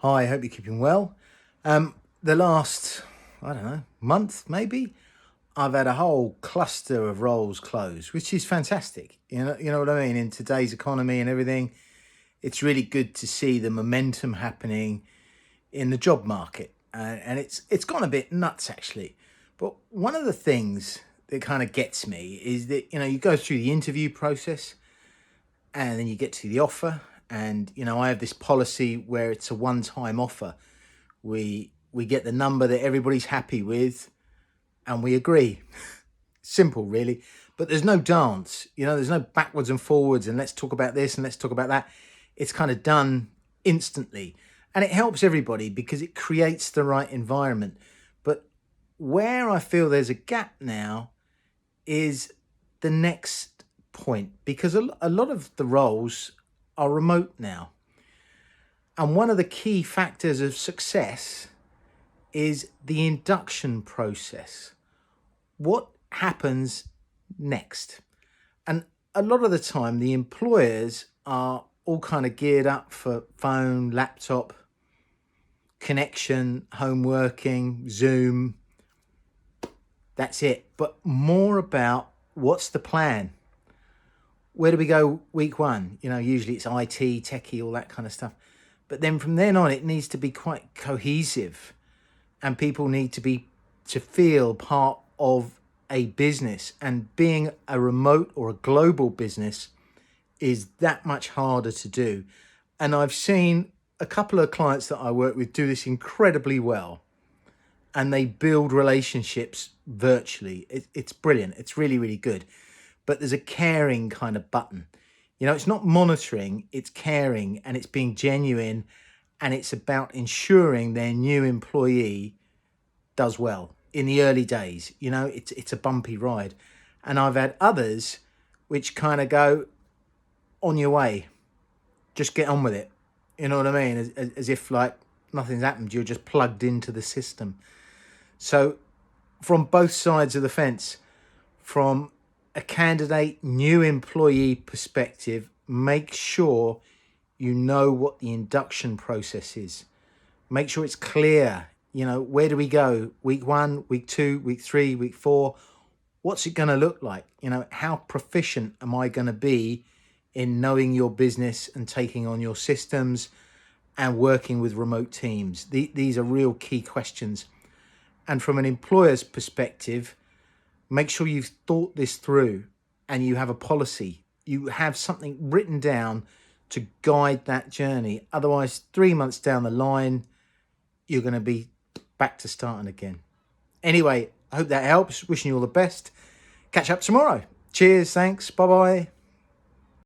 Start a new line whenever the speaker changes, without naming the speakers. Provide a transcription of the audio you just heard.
Hi, I hope you're keeping well. The last, I don't know, month maybe, I've had a whole cluster of roles close, which is fantastic. You know what I mean? In today's economy and everything, it's really good to see the momentum happening in the job market. And it's gone a bit nuts actually. But one of the things that kind of gets me is that, you go through the interview process and then you get to the offer. And, I have this policy where it's a one-time offer. We get the number that everybody's happy with and we agree. Simple, really. But there's no dance, there's no backwards and forwards and let's talk about this and let's talk about that. It's kind of done instantly. And it helps everybody because it creates the right environment. But where I feel there's a gap now is the next point, because a lot of the roles are remote now. And one of the key factors of success is the induction process. What happens next? And a lot of the time, the employers are all kind of geared up for phone, laptop, connection, home working, Zoom. That's it. But more about what's the plan? Where do we go week one? Usually it's IT, techie, all that kind of stuff. But then from then on, it needs to be quite cohesive and people need to feel part of a business. And being a remote or a global business is that much harder to do. And I've seen a couple of clients that I work with do this incredibly well. And they build relationships virtually. It's brilliant. It's really, really good. But there's a caring kind of button. It's not monitoring, it's caring, and it's being genuine, and it's about ensuring their new employee does well in the early days. It's a bumpy ride. And I've had others which kind of go, on your way, just get on with it. You know what I mean? As if like nothing's happened, you're just plugged into the system. So from both sides of the fence, from a candidate, new employee perspective, make sure you know what the induction process is. Make sure it's clear. Where do we go? Week 1, week 2, week 3, week 4. What's it going to look like? How proficient am I going to be in knowing your business and taking on your systems and working with remote teams? These are real key questions. And from an employer's perspective, make sure you've thought this through and you have a policy. You have something written down to guide that journey. Otherwise, 3 months down the line, you're going to be back to starting again. Anyway, I hope that helps. Wishing you all the best. Catch up tomorrow. Cheers. Thanks. Bye-bye.